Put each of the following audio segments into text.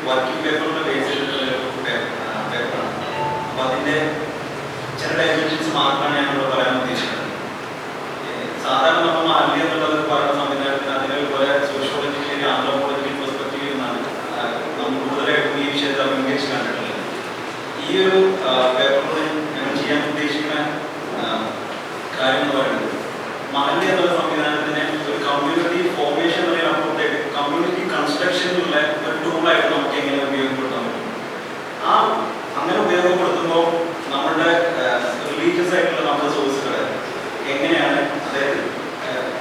Working പേപ്പറിന്റെ base ചെയ്തിട്ടുള്ള പേപ്പറാണ്. അപ്പോൾ അതിൻ്റെ ചില ഡയമെൻഷൻസ് മാത്രമാണ് ഞാനിവിടെ പറയാൻ ഉദ്ദേശിക്കുന്നത്. സാധാരണ നമ്മൾ മാലിന്യം എന്നുള്ളത് പറയുന്ന സംവിധാനത്തിന് അതിന് കുറെ സോഷ്യോളജിക്കലി ആന്ത്രോപോളജിക്കൽ പെർസ്പെക്റ്റീവിൽ നിന്നാണ് നമ്മൾ കൂടുതലായിട്ടും ഈ വിഷയത്തെ അഭിമുഖീകരിച്ച് കണ്ടിട്ടുള്ളത്. ഈ ഒരു പേപ്പറിൽ ഞങ്ങൾ ചെയ്യാൻ ഉദ്ദേശിക്കുന്ന കാര്യം എന്ന് പറയുന്നത് മാലിന്യം എന്നുള്ള സംവിധാനത്തിനെ ഒരു കമ്മ്യൂണിറ്റി ഫോർമേഷൻ അപ്പുറത്തേക്ക് കമ്മ്യൂണിറ്റി കൺസ്ട്രക്ഷനിലുള്ള ഒരു ടൂളായിട്ട് നമുക്ക് എങ്ങനെ ഉപയോഗപ്പെടുത്താൻ പറ്റും. അങ്ങനെ ഉപയോഗപ്പെടുത്തുമ്പോൾ നമ്മളുടെ റിലീജിയസ് ആയിട്ടുള്ള നമ്മുടെ സോഴ്സുകൾ എങ്ങനെയാണ്, അതായത്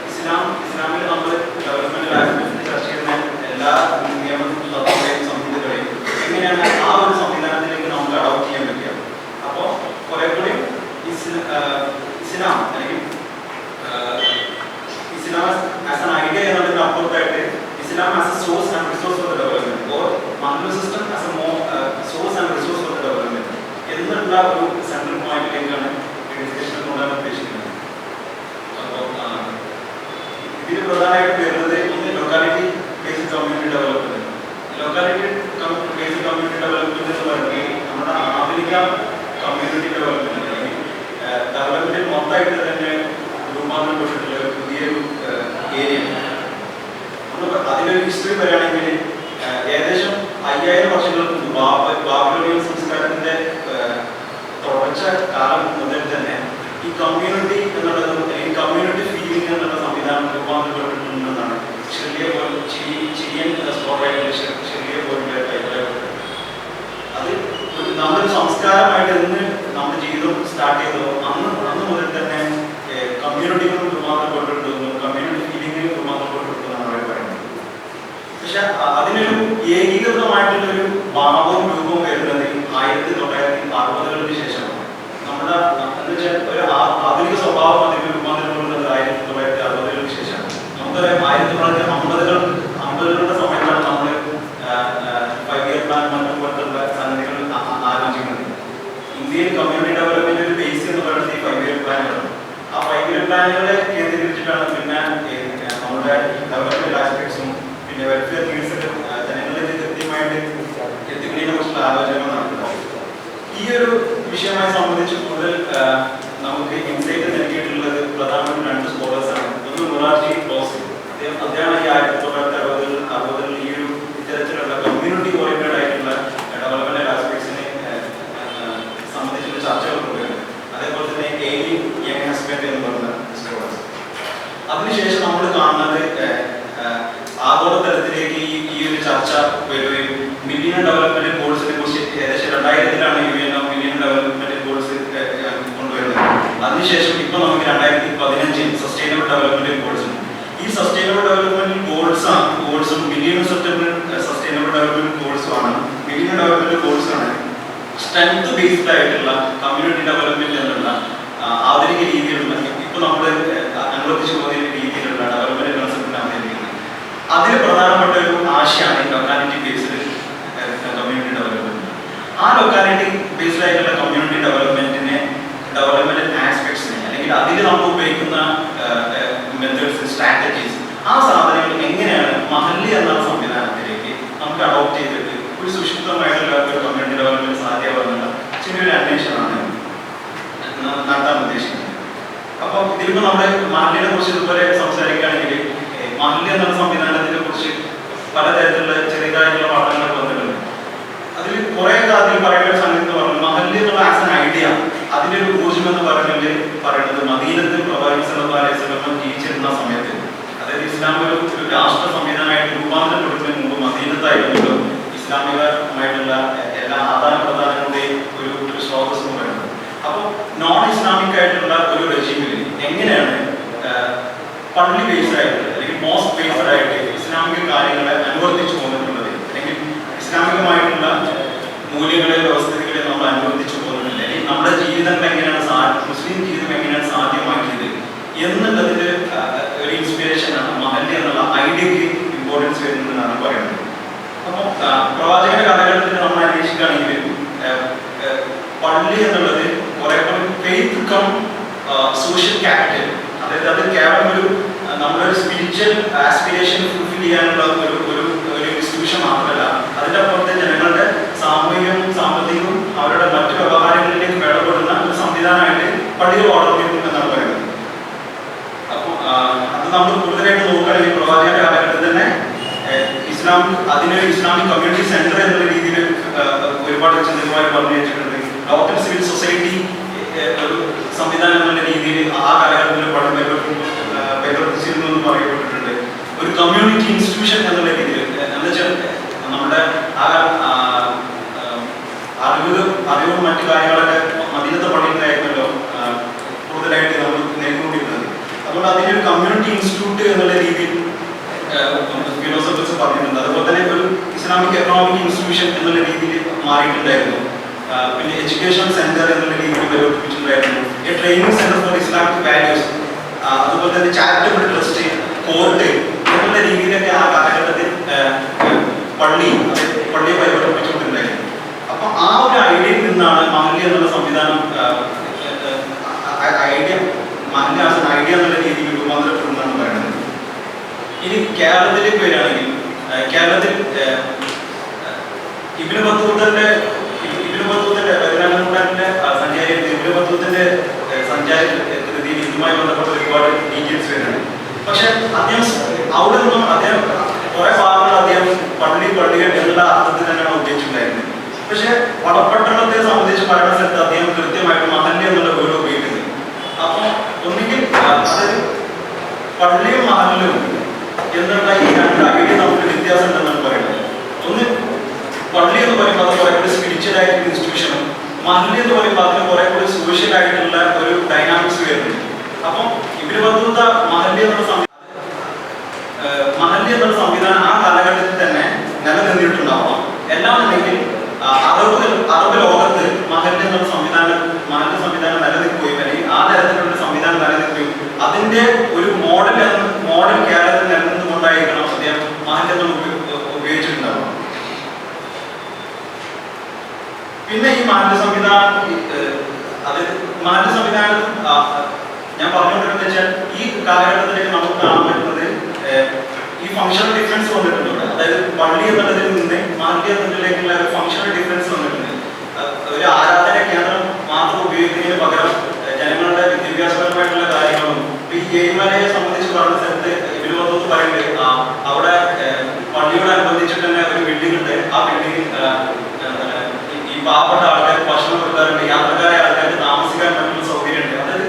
ഇസ്ലാമിൽ നമ്മൾ ഡെവലപ്മെന്റ് ആസ്പെക്ട്സിൽ ചർച്ച ചെയ്യുന്ന എല്ലാ നിയമ തത്വങ്ങളെയും സംഹിതകളെയും എങ്ങനെയാണ് ആ ഒരു സംവിധാനത്തിലേക്ക് നമുക്ക് അഡോപ്റ്റ് ചെയ്യാൻ പറ്റുക. അപ്പോൾ കുറെ കൂടി ഇസ്ലാം അല്ലെങ്കിൽ ഇസ്ലാം ആസ് ആൻ ഐഡിയ എന്നതിന് അപ്പുറത്തായിട്ട് Islam as a source and resource for the development, or Mahlu system as a source and resource for the development. എന്നുള്ള ഒരു സെൻട്രൽ പോയിന്റിലേക്കാണ് ഡിസ്കഷൻ കൊണ്ടുവരാൻ ഉദ്ദേശിക്കുന്നത്. അപ്പോൾ ഇതിൽ പ്രധാനമായിട്ട് വരുന്നത് ഒന്ന് locality based community development. Locality based community development എന്ന് പറയുന്നത് നമ്മുടെ ആധുനിക കമ്മ്യൂണിറ്റി ഡെവലപ്മെന്റ് അല്ലെങ്കിൽ ഡെവലപ്മെന്റിൽ മൊത്തമായിട്ട് തന്നെ രൂപാന്തരപ്പെട്ടിട്ടുള്ള ഒരു പുതിയൊരു ഏരിയ. അതിനൊരു ഹിസ്റ്ററി പറയുകയാണെങ്കിൽ ഏകദേശം 5000 വർഷങ്ങൾക്ക് മുമ്പ് ബാബിലോണിയൻ സംസ്കാരത്തിന്റെ തുടർച്ച കാലം മുതൽ തന്നെ ഈ കമ്മ്യൂണിറ്റി എന്നുള്ളത് അല്ലെങ്കിൽ കമ്മ്യൂണിറ്റി ഫീലിംഗ് എന്നുള്ള സംവിധാനം രൂപാന്തരപ്പെട്ടിട്ടുണ്ടെന്നാണ് ചിരിയൻ സ്കോളറായിട്ടുള്ള ഷെറിയെ പോലുള്ള അഭിപ്രായപ്പെട്ടത്. അത് നമ്മുടെ സംസ്കാരമായിട്ട് എന്ന് നമ്മുടെ ജീവിതം സ്റ്റാർട്ട് ചെയ്തോ അന്ന് മുതൽ തന്നെ കമ്മ്യൂണിറ്റികൾ രൂപാന്തരപ്പെട്ടിട്ടുണ്ടെന്നും കമ്മ്യൂണിറ്റി ഫീലിംഗ് രൂപാന്തരപ്പെട്ടിട്ടുണ്ടെന്നാണ് അവർ പറയുന്നത്. പക്ഷെ അതിനൊരു ഏകീകൃതമായിട്ടുള്ളൊരു ഭാവവും രൂപവും വരുന്നത് 1960-കൾക്ക് ശേഷമാണ്. നമ്മുടെ എന്ന് വെച്ചാൽ ഒരു ആധുനിക സ്വഭാവം അതിന് രൂപാന്തരപ്പെടുന്നത് 1960-കൾക്ക് ശേഷമാണ്. നമുക്കറിയാം 1950-കളുടെ സമയത്താണ് നമ്മൾ 5 ഇയർ പ്ലാൻ മറ്റും പോലുള്ള സംഗതികൾ ആലോചിക്കുന്നത്. ഇന്ത്യയിൽ കമ്മ്യൂണിറ്റി ഡെവലപ്മെന്റ് ഒരു ബേസ് എന്ന് പറയുന്നത് ഈ 5 ഇയർ പ്ലാനുകളാണ്. ആ 5 ഇയർ പ്ലാനുകളെ കേന്ദ്രീകരിച്ചിട്ടാണ് പിന്നെ നമ്മുടെ ഡെവലപ്മെന്റ് ആസ്പെക്ട്സും പിന്നെ വെൽഫെയർ നീഡ്സിലും ജനങ്ങളിലേക്ക് കൃത്യമായിട്ട് എത്തിക്കുന്നതിനെ കുറിച്ചുള്ള ആലോചനകൾ നടത്തുന്നത്. ഈ ഒരു വിഷയമായി സംബന്ധിച്ച് കൂടുതൽ നമുക്ക് ഇൻസൈറ്റ് നൽകിയിട്ടുള്ളത് പ്രധാനമായിട്ടും 2 സ്കോളേഴ്സാണ്. ഒന്ന് മൊറാർജി ക്ലോസ്, അദ്ദേഹമാണ് ഈ 1960-കളിൽ ഈ ഒരു ഇത്തരത്തിലുള്ള കമ്മ്യൂണിറ്റി ഓറിയന്റഡ് ആയിട്ടുള്ള ഡെവലപ്മെന്റ് ആസ്പെക്ട്സിനെ സംബന്ധിച്ചുള്ള ചർച്ചകൾ കൊണ്ടുവരുന്നത്. അതേപോലെ തന്നെ എലി യങ് ഹസ്ബൻഡ് എന്ന് പറയുന്ന സ്കോളേഴ്സ്. അതിനുശേഷം നമ്മൾ കാണുന്നത് ആഗോളതലത്തിലേക്ക് ഈ ഒരു ചർച്ച വരികയും മില്ലിയൻ ഡെവലപ്മെന്റ് ഗോൾസിനെ കുറിച്ച് ഏകദേശം 2000-ലാണ് UN മില്ലിയൻ ഡെവലപ്മെന്റ് ഗോൾസ് കൊണ്ടുവരുന്നത്. അതിനുശേഷം ഇപ്പൊ നമുക്ക് 2015 സസ്റ്റൈനബിൾ ഡെവലപ്മെന്റ് ഗോൾസ്. ഈ സസ്റ്റൈനബിൾ ഡെവലപ്മെന്റ് ഗോൾസും മില്ലിയൻ സസ്റ്റൈനബിൾ ഡെവലപ്മെന്റ് ഗോൾസും ആണ്. മില്ലിയൻ ഡെവലപ്മെന്റ് ഗോൾസ് ആണ് സ്ട്രെങ്ത് ബേസ്ഡ് ആയിട്ടുള്ള കമ്മ്യൂണിറ്റി ഡെവലപ്മെന്റ് എന്നുള്ള ആധുനിക രീതിയിലുള്ള ഇപ്പൊ നമ്മൾ അനുവർത്തിച്ചു പോകുന്ന രീതിയിലുള്ള ഡെവലപ്മെന്റ് കൺസെപ്റ്റിനെ അവതരിപ്പിക്കുന്നത്. അതിൽ പ്രധാനപ്പെട്ട ഒരു ആശയമാണ് ഈ ലൊക്കാലിറ്റി ബേസ്ഡ് കമ്മ്യൂണിറ്റി ഡെവലപ്മെന്റ്. ആ ലൊക്കാലിറ്റി ബേസ്ഡ് ആയിട്ടുള്ള കമ്മ്യൂണിറ്റി ഡെവലപ്മെന്റ് ആസ്പെക്ട്സിനെ അല്ലെങ്കിൽ അതിൽ നമ്മൾ ഉപയോഗിക്കുന്ന മെത്തേഡ്സ്, സ്ട്രാറ്റജീസ്, ആ സാധനങ്ങൾ എങ്ങനെയാണ് മഹല്ലി എന്ന സംവിധാനത്തിലേക്ക് നമുക്ക് അഡോപ്റ്റ് ചെയ്തിട്ട് ഒരു സുഷിപ്തമായിട്ടുള്ള ഒരു കമ്മ്യൂണിറ്റി ഡെവലപ്മെന്റ് സാധ്യമാകുന്ന ചെറിയൊരു അന്വേഷണമാണ് നടത്താൻ ഉദ്ദേശിക്കുന്നത്. അപ്പോൾ ഇതിലിപ്പോൾ നമ്മുടെ മഹല്ലിനെ കുറിച്ച് ഇതുപോലെ സംസാരിക്കുകയാണെങ്കിൽ മഹല്ല് എന്ന സംവിധാനത്തിനെ കുറിച്ച് പലതരത്തിലുള്ള ചെറിയതായിട്ടുള്ള പഠനങ്ങൾ വന്നിട്ടുണ്ട്. അതിൽ കുറെ അതിൽ പറയുന്ന ഒരു സംഗതി എന്ന് പറഞ്ഞാൽ മഹല്ല് എന്നുള്ള ആസ് എൻ ഐഡിയ അതിൻ്റെ ഒരു ഊർജ്ജം എന്ന് പറയുന്നത് മദീനത്തിൽ പ്രവാചകൻ സല്ലല്ലാഹു അലൈഹി വസല്ലം ജീവിച്ചിരുന്ന സമയത്ത്, അതായത് ഇസ്ലാം ഒരു രാഷ്ട്ര സംവിധാനമായിട്ട് രൂപാന്തരപ്പെടുന്നതിന് മുമ്പ് മദീനത്തായിരുന്നു ഇസ്ലാമികമായിട്ടുള്ള എല്ലാ ആദാന പ്രദാനങ്ങളുടെയും ഒരു സ്രോതസ് എന്ന് പറയുന്നത്. അപ്പോൾ നോൺ ഇസ്ലാമിക് ആയിട്ടുള്ള ഒരു റെജീമിൽ എങ്ങനെയാണ് പള്ളി ബേസ്ഡ് ആയിട്ട് അല്ലെങ്കിൽ മോസ്ക് ബേസ്ഡ് ആയിട്ട് ഇസ്ലാമിക കാര്യങ്ങളെ അനുവർത്തിച്ചു പോന്നിട്ടുള്ളത്, അല്ലെങ്കിൽ ഇസ്ലാമികമായിട്ടുള്ള മൂല്യങ്ങളെ വ്യവസ്ഥകളെ നമ്മൾ അനുവർത്തിച്ചു പോകുന്നില്ല, അല്ലെങ്കിൽ നമ്മുടെ ജീവിതങ്ങൾ എങ്ങനെയാണ് മുസ്ലിം ജീവിതം എങ്ങനെയാണ് സാധ്യമാക്കിയത് എന്നുള്ളതിന്റെ ഒരു ഇൻസ്പിറേഷൻ ആണ് മഹല്ലി എന്നുള്ള ഐഡിയക്ക് ഇമ്പോർട്ടൻസ് വരുന്നതെന്നാണ് പറയുന്നത്. അപ്പോൾ പ്രവാചകന്റെ കാലഘട്ടത്തിൽ നമ്മൾ അന്വേഷിക്കുകയാണെങ്കിൽ പള്ളി എന്നുള്ളത് കുറെ ഫെയ്ത്ത് കം സോഷ്യൽ ക്യാപിറ്റൽ, അതായത് അത് കേവലം ഒരു നമ്മുടെ ഒരു സ്പിരിച്വൽ ആസ്പിരേഷൻ ഫുൾഫിൽ ചെയ്യാനുള്ള ഒരു ഇൻസ്റ്റിറ്റ്യൂഷൻ മാത്രമല്ല, അതിൻ്റെ അപ്പുറത്തെ ജനങ്ങളുടെ സാമൂഹികവും സാമ്പത്തികവും അവരുടെ മറ്റു വ്യവഹാരങ്ങളിലേക്ക് ഇടപെടുന്ന ഒരു സംവിധാനമായിട്ട് പള്ളികൾ വളർന്നിരിക്കും എന്നാണ് പറയുന്നത്. അപ്പോൾ അത് നമ്മൾ കൂടുതലായിട്ട് നോക്കുകയാണെങ്കിൽ പ്രവാചകന്റെ കാലഘട്ടത്തിൽ തന്നെ അതിനൊരു ഇസ്ലാമിക് കമ്മ്യൂണിറ്റി സെന്റർ എന്നുള്ള രീതിയിൽ ഒരുപാട് ചിന്തകന്മാർ പറഞ്ഞു വെച്ചിട്ടുണ്ട്. ലോക്കൽ സിവിൽ സൊസൈറ്റി ഒരു സംവിധാനം എന്നുള്ള രീതിയിൽ ആ കാലഘട്ടത്തിൽ പ്രവർത്തിച്ചിരുന്നു എന്ന് പറയപ്പെട്ടിട്ടുണ്ട്. ഒരു കമ്മ്യൂണിറ്റി ഇൻസ്റ്റിറ്റ്യൂഷൻ എന്നുള്ള രീതിയിൽ എന്താ വെച്ചാൽ നമ്മുടെ അറിവും മറ്റു കാര്യങ്ങളൊക്കെ മദീനത്തെ പള്ളിയിലായിരുന്നല്ലോ കൂടുതലായിട്ട് നമ്മൾ നേരിട്ടുകൊണ്ടിരുന്നത്. അതുകൊണ്ട് അതിൻ്റെ ഒരു കമ്മ്യൂണിറ്റി ഇൻസ്റ്റിറ്റ്യൂട്ട് എന്നുള്ള രീതിയിൽ ഫിലോസഫേഴ്സ് പറഞ്ഞിട്ടുണ്ട്. അതുപോലെ തന്നെ ഒരു ഇസ്ലാമിക് എക്കണോമിക് ഇൻസ്റ്റിറ്റ്യൂഷൻ എന്നുള്ള രീതിയിൽ മാറിയിട്ടുണ്ടായിരുന്നു. പിന്നെ എഡ്യൂക്കേഷൻ സെന്റർ എന്നുള്ള രീതിയിൽ പരിവർത്തിപ്പിച്ചിട്ടുണ്ടായിരുന്നു. A training centre for Islamic values, അതുപോലെ തന്നെ ചാരിറ്റബിൾ ട്രസ്റ്റ്, കോർട്ട് എന്നുള്ള രീതിയിലൊക്കെ ആ കാലഘട്ടത്തിൽ പള്ളിയെ പരിവർത്തിപ്പിച്ചുകൊണ്ടിട്ടുണ്ടായിരുന്നു. അപ്പൊ ആ ഒരു ഐഡിയയിൽ നിന്നാണ് മഹല്ല് എന്നുള്ള സംവിധാനം ഐഡിയ എന്നുള്ള രീതിയിൽ രൂപാന്തരപ്പെടുന്നതാണ് പറയുന്നത്. ഇനി കേരളത്തിലേക്ക് വരികയാണെങ്കിൽ കേരളത്തിൽ ഇബ്നു ബത്തൂത്തയുടെ 14ാം നൂറ്റാണ്ടിന്റെ സഞ്ചാര കൃതിയിൽ ഇതുമായി ബന്ധപ്പെട്ട ഒരുപാട് ഡീറ്റെയിൽസ് വരുന്നുണ്ട്. പക്ഷെ അവിടെ നിന്നും അദ്ദേഹം കുറെ ഭാഗങ്ങൾ അദ്ദേഹം പള്ളികൾ എന്നുള്ള അർത്ഥത്തിൽ തന്നെയാണ് ഉപയോഗിച്ചിട്ടുണ്ടായിരുന്നത്. പക്ഷെ വടപട്ടണത്തെ സംബന്ധിച്ച് പറയുന്ന സ്ഥലത്ത് അദ്ദേഹം കൃത്യമായിട്ട് മഹല്ല് എന്നുള്ള വേർഡ് ഉപയോഗിക്കുന്നത്. അപ്പോൾ ഒന്നുകിൽ അതായത് പള്ളിയും മഹല്ലും എന്നുള്ള ഈ രണ്ട് ഐഡിയ നമുക്ക് വ്യത്യാസം ഉണ്ടെന്നാണ് പറയുന്നത്. ഒന്ന് പള്ളി എന്ന് പറയുമ്പോൾ അത് കുറെ കൂടി സ്പിരിച്വൽ ആയിട്ടുള്ള ഇൻസ്റ്റിറ്റ്യൂഷനും, മഹല്ല് എന്ന് പറയുമ്പോൾ അതിന് കുറെ കൂടി സോഷ്യൽ ആയിട്ടുള്ള ഒരു ഡൈനാമിക്സ് വരുന്നുണ്ട്. അപ്പം ഇബ്നു ബത്തൂത്ത മഹല്ല് എന്നുള്ള സംവിധാനം ആ കാലഘട്ടത്തിൽ തന്നെ നിലനിന്നിട്ടുണ്ടാവാം. എല്ലാമെന്നുണ്ടെങ്കിൽ അറബ് ലോകത്ത് മഹല്ല് എന്നുള്ള സംവിധാനം നിലനിൽക്കുകയും അല്ലെങ്കിൽ ആ തരത്തിലുള്ള സംവിധാനം നിലനിൽക്കുകയും അതിന്റെ ഒരു മോഡൽ കേരളത്തിൽ നിലനിന്നുകൊണ്ടായിരിക്കണം അദ്ദേഹം മഹല്ല് ഉപയോഗിച്ചിട്ടുണ്ടാവുക. പിന്നെ ഈ മഹല്ല് സംവിധാനം ഞാൻ പറഞ്ഞുകൊണ്ടിരുന്നത് വെച്ചാൽ ഈ കാലഘട്ടത്തിലേക്ക് നമുക്ക് കാണാൻ പറ്റുന്നത് ഈ ഫങ്ഷണൽ ഡിഫറൻസ് വന്നിട്ടുണ്ട് ഇവിടെ. അതായത് പള്ളി എന്നുള്ളതിൽ നിന്ന് മഹല്ല് എന്നതിലേക്കുള്ള ഒരു ഫങ്ഷണൽ ഡിഫറൻസ് വന്നിട്ടുണ്ട്. ഒരു ആരാധന കേന്ദ്രം മാത്രം ഉപയോഗിക്കുന്നതിന് പകരം ജനങ്ങളുടെ വിദ്യാഭ്യാസപരമായിട്ടുള്ള കാര്യങ്ങളും ഈ ഏഴിമലയെ സംബന്ധിച്ച് പറഞ്ഞ സ്ഥലത്ത് ഇബ്നു ബത്തൂത്ത പറയുന്നത് അവിടെ പള്ളിയോടനുബന്ധിച്ചിട്ട് തന്നെ ഒരു ബിൽഡിംഗ് ഉണ്ട്. ആ ബിൽഡിംഗ് ഈ പാവപ്പെട്ട ആൾക്കാർക്ക് ഭക്ഷണം കൊടുക്കാറുണ്ട്, യാത്രക്കാരായ ആൾക്കാർക്ക് താമസിക്കാൻ പറ്റുന്ന സൗകര്യമുണ്ട്. അതായത്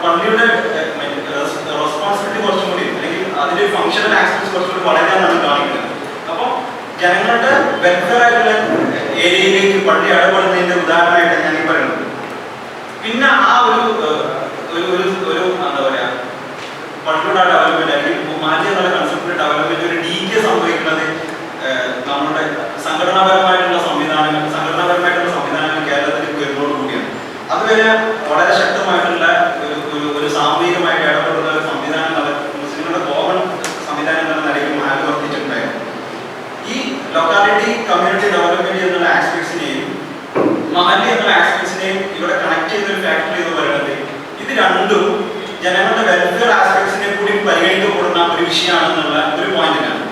പള്ളിയുടെ റെസ്പോൺസിബിലിറ്റി കുറച്ചും കൂടി അല്ലെങ്കിൽ അതിന്റെ ഫങ്ഷണൽ ആസ്പെക്ട്സ് കുറച്ചും കൂടി വളരാനാണ് കാണിക്കുന്നത്. അപ്പോൾ ജനങ്ങളുടെ വെൽഫെയർ ആയിട്ടുള്ള ഏരിയയിലേക്ക് പള്ളി ഇടപെടുന്നതിന്റെ ഉദാഹരണമായിട്ട് ഞാൻ ഈ പറയുന്നത്. പിന്നെ ആ ഒരു എന്താ പറയാ പള്ളിയുടെ ഡെവലപ്മെന്റ് അല്ലെങ്കിൽ മഹല്ല് എന്നുള്ള കൺസെപ്റ്റിന്റെ ഡെവലപ്മെന്റ് ഒരു ഡീകെ സംഭവിക്കുന്നത് നമ്മുടെ സംഘടനാപരമായിട്ടുള്ള സംവിധാനങ്ങൾ കേരളത്തിൽ വരുന്നതോടുകൂടിയാണ്. അതുവരെ വളരെ ശക്തമായിട്ടുള്ള ഒരു സാമൂഹികമായിട്ട് ഇടപെടുന്ന ഒരു സംവിധാനം മുസ്ലിങ്ങളുടെ കോമൺ സംവിധാനം എന്ന നിലയിൽ മഹല്ല് വർദ്ധിച്ചിട്ടുണ്ടായിരുന്നു. ഈ ലൊക്കാലിറ്റി കമ്മ്യൂണിറ്റി ഡെവലപ്മെന്റ് എന്നുള്ള ആസ്പെക്ട്സിനെയും മഹല്ല് എന്നുള്ള ആസ്പെക്ട്സിനെയും ഇവിടെ കണക്ട് ചെയ്തൊരു ഫാക്ടറി എന്ന് പറയുന്നത് ഇത് രണ്ടും ജനങ്ങളുടെ വെൽഫെയർ ആസ്പെക്ട്സിനെ കൂടി പരിഗണിക്കപ്പെടുന്ന ഒരു വിഷയമാണെന്നുള്ള ഒരു പോയിന്റിനാണ്.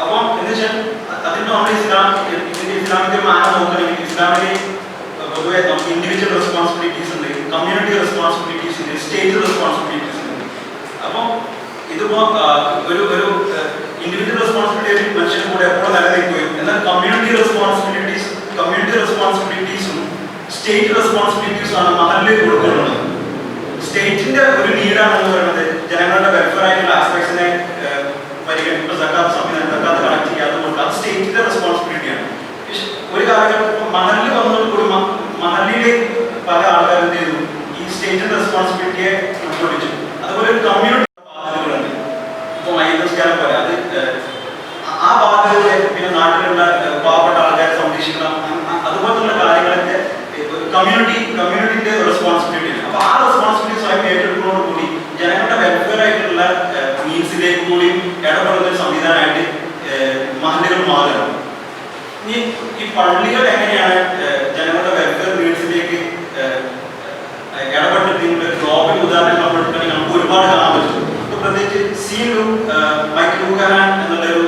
അപ്പം എന്ന് വെച്ചാൽ അതിന്റെ നമ്മുടെ ഇസ്ലാമിന്റെ മാനം നോക്കുകയാണെങ്കിൽ ഇസ്ലാമിലെ പൊതുവെ നമുക്ക് ഇൻഡിവിജ്വൽ റെസ്പോൺസിബിലിറ്റീസ് ഉണ്ട്, കമ്മ്യൂണിറ്റി റെസ്പോൺസിബിലിറ്റീസ് ഉണ്ട്, സ്റ്റേറ്റ് റെസ്പോൺസിബിലിറ്റീസ് ഉണ്ട്. അപ്പം ഇതിപ്പോ ഒരു ഇൻഡിവിജ്വൽ റെസ്പോൺസിബിലിറ്റി മനുഷ്യന് കൂടെ എപ്പോഴും നിലനിൽക്കുകയും എന്നാൽ കമ്മ്യൂണിറ്റി റെസ്പോൺസിബിലിറ്റീസും സ്റ്റേറ്റ് റെസ്പോൺസിബിലിറ്റീസും ആണ് മഹല്ല് കൊടുക്കുന്നത്. സ്റ്റേറ്റിന്റെ ഒരു നീഡാണെന്ന് പറയുന്നത് ജനങ്ങളുടെ വെൽഫെയർ ആയിട്ടുള്ള ആസ്പെക്ട്സിനെ പരിഗണിക്കുമ്പോൾ സക്കാത്ത് കണക്ട് ചെയ്യാത്തതുകൊണ്ട് അത് സ്റ്റേറ്റിന്റെ റെസ്പോൺസിബിലിറ്റിയാണ്. ഒരു കാലഘട്ടം മഹല്ല് വന്നതോടുകൂടി മഹല്ലിലേക്ക് പല ആൾക്കാരും എന്ത് ചെയ്തു ഈ സ്റ്റേറ്റിന്റെ റെസ്പോൺസിബിലിറ്റിയെ ഉൾക്കൊള്ളിച്ചു. അതുപോലെ ഒരു കമ്മ്യൂണിറ്റി ബാധ്യതകളുണ്ട്. ഇപ്പൊ മൈനസ്കാരം പോലെ അത് ആ ബാധ്യതകളെ പിന്നെ നാട്ടിലുള്ള പാവപ്പെട്ട ആൾക്കാരെ സംരക്ഷിക്കണം, അതുപോലുള്ള കാര്യങ്ങളൊക്കെ കമ്മ്യൂണിറ്റിന്റെ റെസ്പോൺസിബിലിറ്റി. അപ്പൊ ആ റെസ്പോൺസിബിലിറ്റി സ്വയം ഏറ്റെടുക്കുന്നതോടുകൂടി ജനങ്ങളുടെ വെൽഫെയർ ആയിട്ടുള്ള നീഡ്സിലേക്ക് കൂടി ഇടപെടുന്ന ഒരു സംവിധാനമായിട്ട് മഹല്ലുകൾ മാറുകയാണ്. ഈ പള്ളികൾ എങ്ങനെയാണ് ജനങ്ങളുടെ വെൽഫെയർ നീഡ്സിലേക്ക് ഇടപെട്ടിട്ട് ഗ്ലോബൽ ഉദാഹരണങ്ങൾ പഠിക്കണമെങ്കിൽ നമുക്ക് ഒരുപാട് കാണാൻ പറ്റും. പ്രത്യേകിച്ച് മൈക്കൽ ലൂക്കഹാൻ എന്നുള്ളൊരു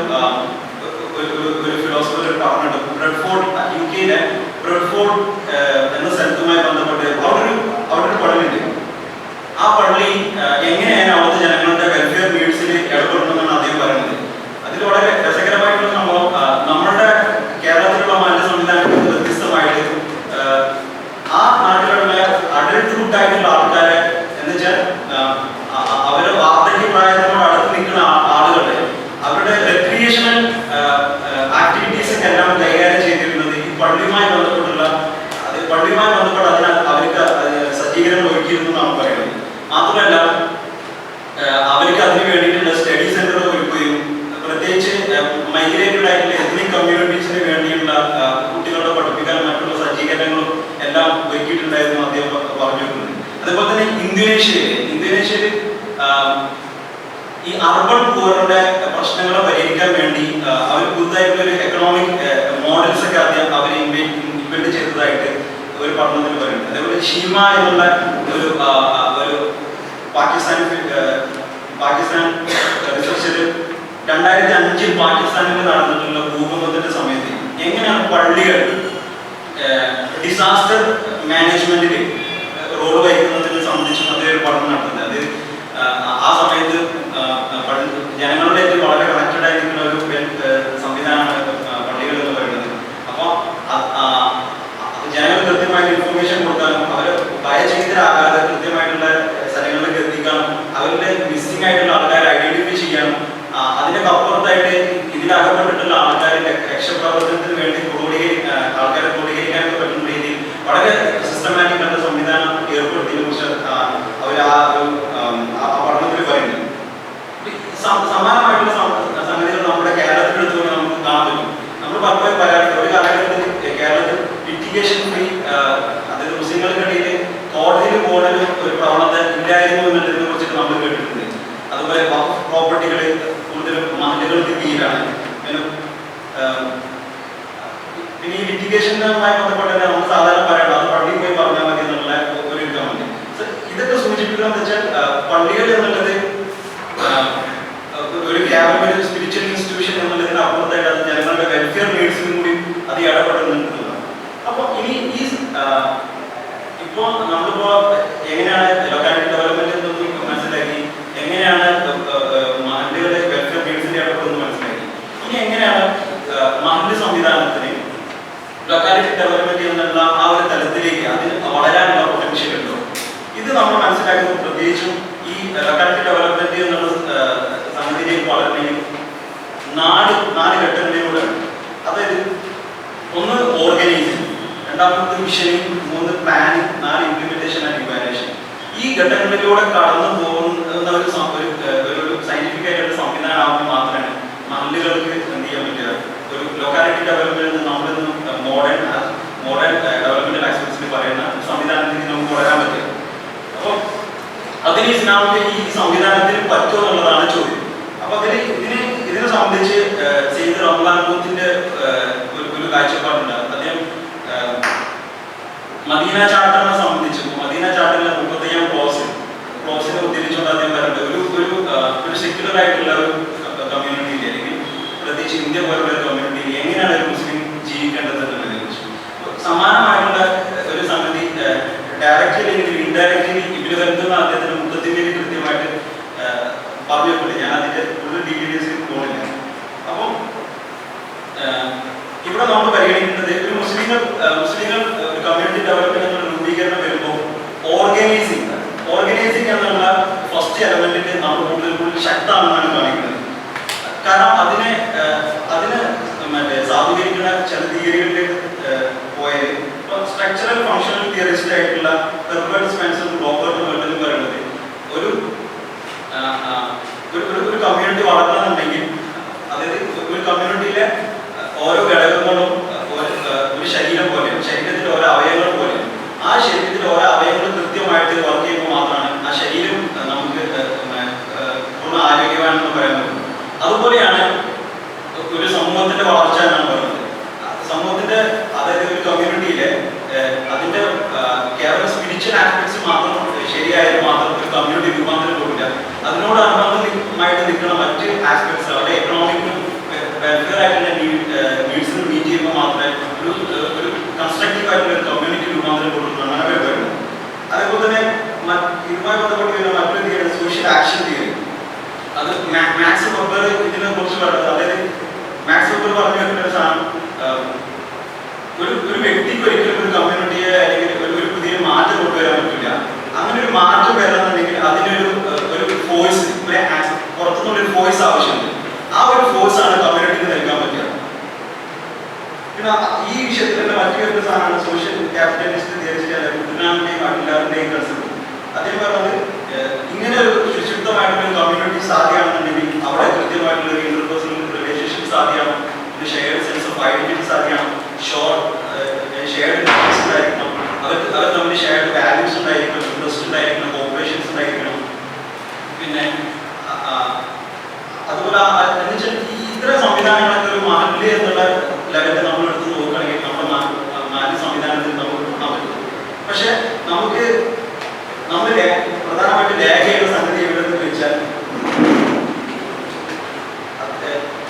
ഫിലോസഫർ പറഞ്ഞിട്ടുണ്ട്. ബ്രെഡ്ഫോർഡ്, UK-യിലെ ബ്രെഡ്ഫോർഡ് എന്ന സ്ഥലത്തുമായി ബന്ധപ്പെട്ട് അവിടെ ഒരു പള്ളിയുണ്ട്. ആ പള്ളി എങ്ങനെയാണ് അവിടുത്തെ ജനങ്ങളുടെ വെൽഫെയർ നീഡ്സിൽ ഇടപെടണമെന്നാണ് അദ്ദേഹം പറയുന്നത്. അതിൽ വളരെ രസകരമായിട്ടുള്ള സംഭവം, നമ്മുടെ കേരളത്തിലുള്ള മറ്റ് സംവിധാനങ്ങൾക്ക് വ്യത്യസ്തമായിട്ട് ആ നാട്ടിലുള്ള അഡൽട്ട്ഹുഡ് ആയിട്ടുള്ള ആൾക്കാരെ എന്ന് വെച്ചാൽ അവര് വാർദ്ധക്യ പ്രായത്തിനോട് അടുത്ത് നിൽക്കുന്ന ആളുകളുടെ അവരുടെ റെക്രിയേഷണൽ ആക്ടിവിറ്റീസ് ഒക്കെ എല്ലാം കൈകാര്യം ചെയ്തിരുന്നത് ഈ പള്ളിയുമായി ബന്ധപ്പെട്ടുള്ള അതിന് അവർക്ക് സജ്ജീകരണം ഒരുക്കിയിരുന്നു എന്നാണ് പറയുന്നത്. മാത്രമല്ല അവർക്ക് അതിന് വേണ്ടിയിട്ടുള്ള സ്റ്റഡി സെന്ററുകൾ ഒരുക്കുകയും പ്രത്യേകിച്ച് മൈഗ്രേറ്റഡ് ആയിട്ടുള്ള എത്നിക് കമ്മ്യൂണിറ്റീസിന് വേണ്ടിയുള്ള കുട്ടികളെ പഠിപ്പിക്കാൻ മറ്റുള്ള സജ്ജീകരണങ്ങളും എല്ലാം ഒരുക്കിയിട്ടുണ്ടായിരുന്നു അദ്ദേഹം പറഞ്ഞിട്ടുണ്ട്. അതുപോലെ തന്നെ ഇന്തോനേഷ്യയിൽ ഈ അർബൻ പൂറിന്റെ പ്രശ്നങ്ങളെ പരിഹരിക്കാൻ വേണ്ടി അവർ പുതുതായിട്ടുള്ള ഒരു എക്കണോമിക് മോഡൽസ് ഒക്കെ ആദ്യം അവർ ഇൻവെന്റ് ചെയ്തതായിട്ട് ഒരു പഠനത്തിൽ പറയുന്നത്. അതേപോലെ ഷീമ എന്നുള്ള ഒരു പാകിസ്ഥാൻ റിസർച്ചിൽ 2005 പാകിസ്ഥാനിൽ നടന്നിട്ടുള്ള ഭൂകമ്പത്തിന്റെ സമയത്ത് എങ്ങനെയാണ് പള്ളികൾ ഡിസാസ്റ്റർ മാനേജ്മെന്റിൽ റോൾ വഹിക്കുന്നതിനെ സംബന്ധിച്ചും അതേ ഒരു പഠനം നടത്തുന്നത്. അത് ആ സമയത്ത് ജനങ്ങളുടെ ഏറ്റവും വളരെ കണക്റ്റഡ് ആയിരിക്കുന്ന ഒരു സംവിധാനമാണ് പള്ളികൾ എന്ന് പറയുന്നത്. അപ്പോൾ ജനങ്ങൾ കൃത്യമായിട്ട് ഇൻഫർമേഷൻ കൊടുക്കാനും അവരെ ഭയചകിതരാകാതെ കൃത്യമായിട്ടുള്ള സ്ഥലങ്ങളിലേക്ക് എത്തിക്കാനും അവരുടെ മിസ്സിംഗ് ആയിട്ടുള്ള ആൾക്കാരെ ഐഡന്റിഫൈ ചെയ്യാനും അതിനൊക്കെ അപ്പുറത്തായിട്ട് ഇതിലകപ്പെട്ടിട്ടുള്ള ആൾക്കാരെ രക്ഷപ്രവർത്തനത്തിന് വേണ്ടി ആൾക്കാരെ ക്രോഡീകരിക്കാനൊക്കെ പറ്റുന്ന രീതിയിൽ വളരെ സിസ്റ്റമാറ്റിക് ആയിട്ടുള്ള സംവിധാനം ഏർപ്പെടുത്തിയതിനെ കുറിച്ച് അവർ ആ പഠനത്തിൽ പറയുന്നുണ്ട്. സമാനമായിട്ടുള്ള സംഗതികൾ നമ്മുടെ കേരളത്തിൽ എടുത്തുകൊണ്ട് നമുക്ക് കാണാൻ പറ്റും. നമ്മൾ പലപ്പോഴും പറയാറുണ്ട് ഒരു കാലഘട്ടത്തിൽ കേരളത്തിൽ ലിറ്റിഗേഷൻ ഫ്രീ, അതായത് മുസ്ലിങ്ങൾക്കിടയിൽ കോടതിയിൽ പോകുന്ന ഒരു പ്രവണത ഇല്ലായിരുന്നു എന്നുള്ളതിനെ കുറിച്ചിട്ട് നമ്മൾ കേട്ടിട്ടുണ്ട്. അതുപോലെ പ്രോപ്പർട്ടികൾ കൂടുതലും മഹല്ലുകൾക്ക് കീഴിലാണ്. പിന്നെ ഈ ലിറ്റിഗേഷനുമായി ബന്ധപ്പെട്ട് നമ്മൾ സാധാരണ പറയണം അത് പള്ളിയിൽ പോയി പറഞ്ഞാൽ മതി എന്നുള്ള ഒരു ഇതുണ്ട്. ഇതൊക്കെ സൂചിപ്പിക്കുന്നത് വെച്ചാൽ പള്ളികൾ എന്നുള്ളത് ഒരു കേവലം ഒരു സ്പിരിച്വൽ ഇൻസ്റ്റിറ്റ്യൂഷൻ എന്നുള്ളതിന് അപ്പുറത്തായിട്ട് അത് ജനങ്ങളുടെ വെൽഫെയർ നീഡ്സിനും കൂടി അത് ഇടപെടുന്നുണ്ടെന്നുള്ളതാണ്. അപ്പോൾ ഇനി ഇപ്പോൾ നമ്മളിപ്പോ എങ്ങനെയാണ് ലൊക്കാലിറ്റി ഡെവലപ്മെന്റ് എന്നൊന്നും മനസ്സിലാക്കി, എങ്ങനെയാണ് മഹല്ലുകളുടെ വെൽഫെയർ നീഡ്സിന്റെ ഇടപെടുന്നത് മനസ്സിലാക്കി. ഇനി എങ്ങനെയാണ് മഹല്ല് സംവിധാനത്തിന് ലൊക്കാലിറ്റി ഡെവലപ്മെന്റ് എന്നുള്ള ആ ഒരു തലത്തിലേക്ക് അതിന് വളരാനുള്ള പൊട്ടൻഷ്യൽ ഉണ്ടോ? ഇത് നമ്മൾ മനസ്സിലാക്കുന്നത് പ്രത്യേകിച്ചും ഈ ലൊക്കാലിറ്റി ഡെവലപ്മെന്റ് എന്നുള്ള സംഗതിയിലേക്ക് വളരണമെങ്കിൽ നാല് ഘട്ടങ്ങളിലൂടെയാണ്. അതായത് ഒന്ന് ഓർഗനൈസിങ്, രണ്ടാമത് machining, 3 planning, 4 implementation and evaluation. ഈ ഘട്ടങ്ങളിലൂടെ കടന്നു പോകുന്ന ഒരു സയന്റിഫിക് ആയിട്ടുള്ള സംവിധാനമാകുമ്പോൾ മാത്രമാണ് മഹല്ലുകൾക്ക് എന്ത് ചെയ്യാൻ പറ്റുക. ഒരു ലൊക്കാലിറ്റി ഡെവലപ്മെന്റ് നമ്മളിന്ന് മോഡേൺ ഡെവലപ്മെന്റൽ ആസ്പെക്ട്സിൽ പറയുന്ന സംവിധാനത്തിൽ നമുക്ക് വളരാൻ പറ്റുക. അപ്പോൾ അതിന് ഇസ്ലാമിന്റെ ഈ സംവിധാനത്തിന് പറ്റുമോ എന്നുള്ളതാണ് ചോദ്യം. അപ്പൊ ഇതിനെ സംബന്ധിച്ച് സെയ്ദ് റംലാൻ ബൂത്തിന്റെ ഒരു കാഴ്ചപ്പാടുണ്ട്. അദ്ദേഹം മദീന ചാർട്ടറിനെ സംബന്ധിച്ച് മദീന ചാർട്ടറിലെ 35 ക്ലോസിനെ ഉദ്ധരിച്ചുകൊണ്ട് അദ്ദേഹം പറയുന്നത് ഒരു സെക്യുലർ ആയിട്ടുള്ള ഒരു കമ്മ്യൂണിറ്റിയിൽ അല്ലെങ്കിൽ പ്രത്യേകിച്ച് ഇന്ത്യ പോലുള്ള ഒരു കമ്മ്യൂണിറ്റിയിൽ എങ്ങനെയാണ് ഒരു മുസ്ലിം ജീവിക്കേണ്ടത് എന്നുള്ളതിനെ കുറിച്ച് സമാനമായിട്ടുള്ള ഒരു സംഗതി ഡയറക്റ്റ്ലി അല്ലെങ്കിൽ ഇൻഡയറക്റ്റ്ലി ഇവര് വരുന്ന അദ്ദേഹത്തിന്റെ മുഖത്തിന്റെ കൃത്യമായിട്ട് പറഞ്ഞിട്ടുണ്ട്. ഞാൻ അതിന്റെ കൂടുതൽ ഡീറ്റെയിൽസ് പോകുന്നില്ല. അപ്പം ഇവിടെ നമ്മൾ പരിഗണിക്കുന്നത് ഒരു മുസ്ലിങ്ങൾ ഒരു കമ്മ്യൂണിറ്റി ഡെവലപ്മെന്റ് എന്നുള്ള രൂപീകരണം വരുമ്പോൾ ഓർഗനൈസിങ് എന്നുള്ള ഫസ്റ്റ് എലമെന്റിന് നമ്മൾ കൂടുതൽ ശക്തമാണെന്നാണ് കാണിക്കുന്നത്. കാരണം അതിനെ മറ്റേ സാധൂകരിക്കുന്ന ചില തിയറികളിലേക്ക് പോയത് സ്ട്രക്ചറൽ ഫങ്ഷണൽ തിയറിസ്റ്റ് ആയിട്ടുള്ള ഹെർബർട്ട് സ്പെൻസറും റോബർട്ടും മെൽട്ടനും പറയുന്നത് ഒരു കമ്മ്യൂണിറ്റി വളർത്തണമെന്നുണ്ടെങ്കിൽ അതായത് ഒരു കമ്മ്യൂണിറ്റിയിലെ ഓരോ ഘടകങ്ങളും ഒരു ശരീരം പോലെ, ശരീരത്തിലെ ഓരോ അവയവങ്ങൾ പോലെ, ആ ശരീരത്തിലെ ഓരോ അവയവങ്ങൾ കൃത്യമായിട്ട് വർക്ക് ചെയ്യുമ്പോൾ മാത്രമാണ് ആ ശരീരം നമുക്ക് പൂർണ്ണ ആരോഗ്യവാനെന്ന് പറയാൻ പറ്റും. അതുപോലെയാണ് ഒരു സമൂഹത്തെ സമൂഹത്തിന്റെ വളർച്ച എന്നാണ് പറയുന്നത്. സമൂഹത്തിന്റെ, അതായത് ഒരു കമ്മ്യൂണിറ്റിയിലെ അതിന്റെ കേവലം സ്പിരിച്വൽ ആസ്പെക്ട്സ് മാത്രം ശരിയായാലും മാത്രം ഒരു കമ്മ്യൂണിറ്റി രൂപാന്തരം പോകില്ല. അതിനോടനുബന്ധമായിട്ട് നിൽക്കുന്ന മറ്റ് ആസ്പെക്ട്സ്, അവരുടെ എക്കണോമിക്കും വെൽഫെയർ ആയിട്ടുള്ള നീഡ്സിന് മീറ്റ് ചെയ്യുമ്പോൾ മാത്രമേ ഒരു കൺസ്ട്രക്റ്റീവ് ആയിട്ടുള്ള ഒരു കമ്മ്യൂണിറ്റി രൂപാന്തരം കൊടുക്കുന്നതാണ് അങ്ങനെ വരുന്നത്. അതേപോലെ തന്നെ ഇതുമായി ബന്ധപ്പെട്ട് വരുന്ന മറ്റൊരു തിയറി സോഷ്യൽ ആക്ഷൻ തിയറി. അത് മാക്സ് വെബർ ഇതിനെ കുറിച്ച് പറയുന്നത്, അതായത് മാക്സ് വെബർ പറഞ്ഞു വെക്കുന്ന ഒരു സാധനം, ഒരു വ്യക്തിക്ക് ഒരിക്കലും ഒരു കമ്മ്യൂണിറ്റിയെ അല്ലെങ്കിൽ ഒരു പുതിയ മാറ്റം കൊണ്ടുവരാൻ പറ്റില്ല. അങ്ങനെ ഒരു മാറ്റം വരണമെന്നുണ്ടെങ്കിൽ അതിനൊരു ഫോഴ്സ്, പുറത്തുനിന്നൊരു ഫോഴ്സ് ആവശ്യമുണ്ട്. ആ ഒരു ഫോഴ്സ് ആണ് കമ്മ്യൂണിറ്റിക്ക് നൽകാൻ പറ്റുക. പിന്നെ ഈ വിഷയത്തിൽ തന്നെ മറ്റു വരുന്ന സാധനമാണ് സോഷ്യൽ ക്യാപിറ്റലിസ്റ്റ് തിയറിസ്റ്റ് കുട്ടനാടിന്റെയും അഖിലാറിന്റെയും കൺസെപ്റ്റ്. അദ്ദേഹം പറഞ്ഞത് ഇങ്ങനെ ഒരു ശുദ്ധമായിട്ടുള്ള കമ്മ്യൂണിറ്റി സാധ്യമാണെന്നുണ്ടെങ്കിൽ അവിടെ കൃത്യമായിട്ടുള്ള ഒരു ഇന്റർപേഴ്സണൽ റിലേഷൻഷിപ്പ് സാധ്യമാണ്, ഒരു ഷെയർഡ് സെൻസ് ഓഫ് ഐഡന്റിറ്റി സാധ്യമാണ്, ഷെയർഡ് ഇൻട്രസ്റ്റ് ഉണ്ടായിരിക്കണം, അവർ തമ്മിൽ ഷെയർഡ് വാല്യൂസ് ഉണ്ടായിരിക്കണം, ഇൻട്രസ്റ്റ് ഉണ്ടായിരിക്കണം, കോപ്പറേഷൻസ് ഉണ്ടായിരിക്കണം. പിന്നെ അതുപോലെ ഇത്തരം സംവിധാനങ്ങളൊക്കെ ഒരു മാലിന്യ എന്നുള്ള ലെവലിൽ നമ്മൾ എടുത്ത് നോക്കുകയാണെങ്കിൽ നമ്മുടെ മാലിന്യ സംവിധാനത്തിൽ നമുക്ക് കാണാൻ പറ്റും. പക്ഷെ നമുക്ക് നമ്മൾ പ്രധാനമായിട്ട് ലാഗ് ചെയ്യുന്ന സംഗതി എവിടെയെന്ന് ചോദിച്ചാൽ,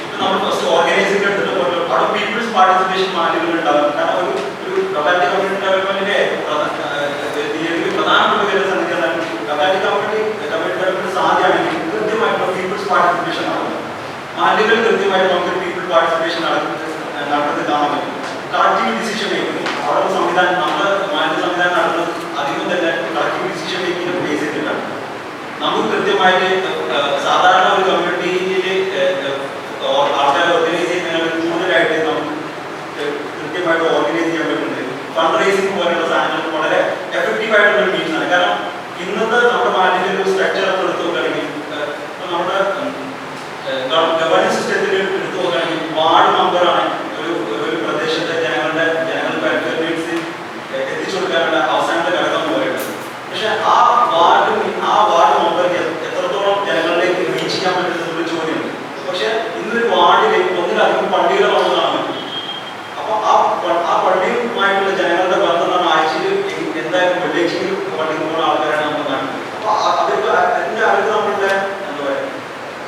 ഇപ്പൊ നമ്മൾ ഫസ്റ്റ് ഓർഗനൈസിംഗ് എടുത്തിട്ട് അവിടെ പീപ്പിൾസ് പാർട്ടിസിപ്പേഷൻ മാലിന്യങ്ങൾ ഉണ്ടാകും. കാരണം ഒരു ലൊക്കാലിറ്റി കമ്മ്യൂണിറ്റി ഡെവലപ്മെന്റിന്റെ പ്രധാനപ്പെട്ട വരുന്ന സംഗതി എന്നാൽ ലൊക്കാലിറ്റി കമ്മ്യൂണിറ്റി ഡെവലപ്മെന്റ് സാധ്യമാണെങ്കിൽ കൃത്യമായിട്ടുള്ള പീപ്പിൾസ് പാർട്ടിസിപ്പേഷൻ നടക്കും. മാലിന്യങ്ങൾ കൃത്യമായിട്ട് നമുക്ക് പീപ്പിൾ പാർട്ടിസിപ്പേഷൻ നടക്കുന്നത് കാണാൻ പറ്റും. കളക്റ്റീവ് ഡിസിഷൻ മേക്കിംഗ് അവിടെ സംവിധാനം, നമ്മുടെ മാലിന്യ സംവിധാനം നടക്കുന്നത് അധികം തന്നെ കളക്റ്റീവ് ഡിസിഷൻ മേക്കിങ്ങിനെ ബേസ് ചെയ്തിട്ടാണ്. നമുക്ക് കൃത്യമായിട്ട് സാധാരണ ഒരു കമ്മ്യൂണിറ്റിയിൽ ആൾക്കാരെ ഓർഗനൈസ് ചെയ്യുന്നതിന് കൂടുതലായിട്ട് നമുക്ക് കൃത്യമായിട്ട് ഓർഗനൈസ് ചെയ്യാൻ പറ്റുന്നുണ്ട്. ഫണ്ട് റേസിംഗ് പോലെയുള്ള സാധനങ്ങൾ വളരെ എഫക്റ്റീവ് ആയിട്ടുള്ള മീൻസ് ആണ്. കാരണം ഇന്നത്തെ നമ്മുടെ മാലിന്യ ഒരു സ്ട്രക്ചർ ഒക്കെ എടുത്തു നോക്കുകയാണെങ്കിൽ, നമ്മുടെ ഗവേണൻസ് സിസ്റ്റത്തിൽ എടുത്തു നോക്കുകയാണെങ്കിൽ വാർഡ് മെമ്പറാണ് ഒരു പ്രദേശത്തെ ജനങ്ങളുടെ വെൽഫെയർ നീഡ്സ് എത്തിച്ചു കൊടുക്കാനുള്ള അവസാനത്തെ ഘടകം എന്ന് പറയുന്നത്. പക്ഷെ ആ വാർഡ് മെമ്പർക്ക് എത്രത്തോളം ജനങ്ങളിലേക്ക് റീച്ച് ചെയ്യാൻ പറ്റുന്നൊരു ചോദ്യമുണ്ട്. പക്ഷെ ഇന്നൊരു വാർഡിൽ ഒന്നിലധികം പള്ളികൾ നമുക്ക് കാണാൻ പറ്റും. അപ്പൊ ആ പള്ളിയുമായിട്ടുള്ള ജനങ്ങളുടെ ബന്ധം നമ്മൾ ആഴ്ചയിൽ എന്തായാലും വെള്ളിയാഴ്ചയിൽ പള്ളിയിൽ പോകുന്ന ആൾക്കാരാണ് നമ്മൾ കാണുന്നത്. അപ്പൊ അവർക്ക് അതിന്റെ അറിവ് നമ്മളുടെ എന്താ പറയുക,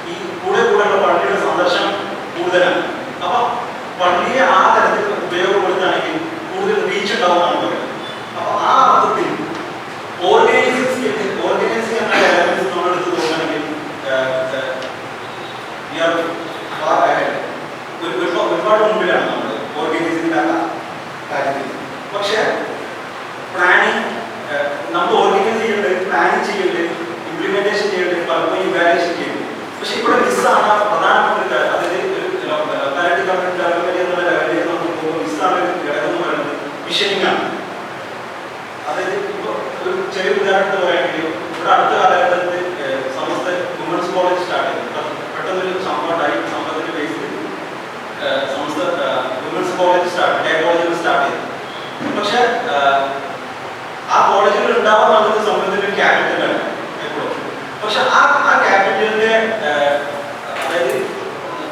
ഈ കൂടെയുള്ള പള്ളിയുടെ സന്ദർശനം കൂടുതലാണ്. അപ്പൊ പള്ളിയെ ആ തരത്തിൽ ഉപയോഗപ്പെടുത്തുകയാണെങ്കിൽ കൂടുതൽ റീച്ച് ഉണ്ടാവുമെന്നാണ് പറയുന്നത്. അപ്പൊ ആ അർത്ഥത്തിൽ ഓർഗനൈസിംഗ് എന്ന എലമെന്റ്സ് നമ്മൾ എടുത്ത് നോക്കുകയാണെങ്കിൽ ഒരുപാട് മുമ്പിലാണ് നമ്മൾ ഓർഗനൈസിംഗിന്റെ കാര്യത്തിൽ. പക്ഷെ പ്ലാനിങ് നമ്മൾ ഓർഗനൈസ് ചെയ്യേണ്ടത്, പ്ലാനിങ് ചെയ്യേണ്ടത്, ഇംപ്ലിമെന്റേഷൻ ചെയ്യേണ്ടത്, പലപ്പോഴും ഇവാലുവേഷൻ ചെയ്യേണ്ടത്. പക്ഷെ ഇവിടെ മിസ്സാണ് പ്രധാനപ്പെട്ട, അതായത് ലൊക്കാലിറ്റി കമ്മ്യൂണിറ്റി ഡെവലപ്മെന്റ് എന്നുള്ള ലെവലിലേക്ക് നമ്മൾ പോകുമ്പോൾ മിസ്സാണ് ഒരു ഘടകം എന്ന് പറയുന്നത് മിഷനിങ് ആണ്. അതായത് ഇപ്പോൾ ഒരു ചെറിയ ഉദാഹരണത്തിന് പറയുകയാണെങ്കിൽ ഇവിടെ അടുത്ത കാലഘട്ടത്തിൽ സമസ്ത വുമൻസ് കോളേജ് സ്റ്റാർട്ട് ചെയ്തു. പെട്ടെന്നൊരു സംഭവമുണ്ടായി, സംഭവത്തിന്റെ ബേസിൽ സമസ്ത വുമൻസ് കോളേജ് ഡേ കോളേജുകൾ സ്റ്റാർട്ട് ചെയ്തു. പക്ഷെ ആ കോളേജുകൾ ഉണ്ടാവാൻ നമുക്ക് സമൂഹത്തിന്റെ ഒരു ക്യാപിറ്റലാണ് എപ്പോഴും. പക്ഷെ ആ ക്യാപിറ്റലിന്റെ അതായത്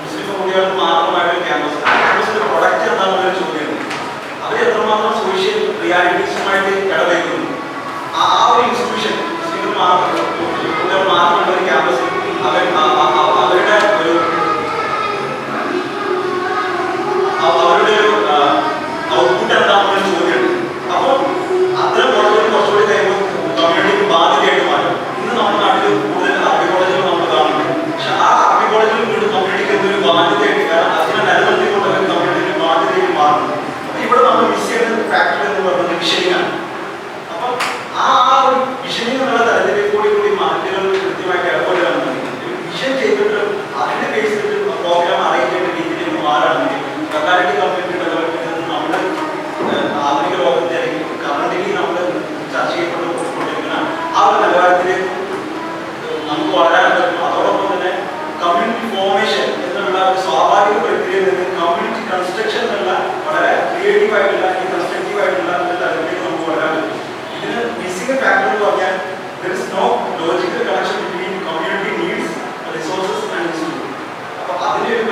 മുസ്ലിം കുട്ടികൾക്ക് മാത്രമായിട്ടൊരു ക്യാമ്പസ്, ആ ക്യാമ്പസിന്റെ പ്രൊഡക്റ്റ് എന്താണെന്നൊരു ചോദ്യമുണ്ട്. അവർ എത്രമാത്രം സോഷ്യൽ റിയാലിറ്റീസുമായിട്ട് ഇടപെടുന്നു. ആ ഒരു ഇൻസ്റ്റിറ്റ്യൂഷൻ മുസ്ലിം കുട്ടികൾ മാത്രമുള്ള ഒരു ക്യാമ്പസിൽ അവരുടെ ഒരു ഔട്ട്പുട്ട് എന്താണെന്നൊരു ചോദ്യമുണ്ട്. അപ്പോൾ അത്തരം കോളേജുകൾ കുറച്ചുകൂടി കഴിയുമ്പോൾ കമ്മ്യൂണിറ്റിക്ക് ബാധ്യതയായിട്ട് മാറും. ഇന്ന് നമ്മുടെ നാട്ടിൽ കൂടുതൽ അറബി കോളേജുകൾ നമ്മൾ കാണുന്നുണ്ട്. പക്ഷെ ആ അറബി കോളേജുകൾ വീണ്ടും കമ്മ്യൂണിറ്റിക്ക് എന്തൊരു ബാധ്യതയായിട്ട്, കാരണം അതിനെ നിലനിർത്തിക്കൊണ്ട് ഒരു കമ്മ്യൂണിറ്റിക്ക് ബാധ്യതയായിട്ട് മാറുന്നു. അപ്പൊ ഇവിടെ നമ്മൾ മിസ് ചെയ്യുന്ന ഫാക്ടർ എന്ന് പറയുന്നത് വിഷനിങ് ആണ്. അപ്പൊ ആ ഒരു വിഷനിങ് എന്നുള്ള തലത്തിലേക്ക് കൂടി മാറ്റങ്ങൾ കൃത്യമായിട്ട് ഇടപെടുകയാണെന്നുണ്ടെങ്കിൽ, വിഷൻ ചെയ്തിട്ട് അതിന്റെ ബേസിൽ പ്രോഗ്രാം അറേഞ്ച് ചെയ്യേണ്ട രീതിയിലേക്ക് മാറുകയാണെങ്കിൽ ലൊക്കാലിറ്റി കമ്മ്യൂണിറ്റി ഡെവലപ്മെന്റ് നമ്മുടെ ആധുനിക ലോകത്തെ അല്ലെങ്കിൽ കറന്റിലി നമ്മൾ ചർച്ച ചെയ്യപ്പെട്ടുകൊണ്ടിരിക്കുന്ന ആ ഒരു നിലവാരത്തിലേക്ക് നമുക്ക് വളരാൻ പറ്റും. അതോടൊപ്പം തന്നെ കമ്മ്യൂണിറ്റി ഫോർമേഷൻ എന്നുള്ള ഒരു സ്വാഭാവിക പ്രക്രിയയിൽ നിന്ന് കമ്മ്യൂണിറ്റി കൺസ്ട്രക്ഷൻ എന്നുള്ള വളരെ ക്രിയേറ്റീവ് ആയിട്ടുള്ള ഈ കൺസ്ട്രക്റ്റീവ് ആയിട്ടുള്ള ഒരു തലത്തിലേക്ക് നമുക്ക് വളരാൻ പറ്റും. ഇതിന് മിസ്സിംഗ് ഫാക്ടർ എന്ന് പറഞ്ഞാൽ there is no logical connection between community needs, resources and institutions. അപ്പോൾ അതിന്റെ ഒരു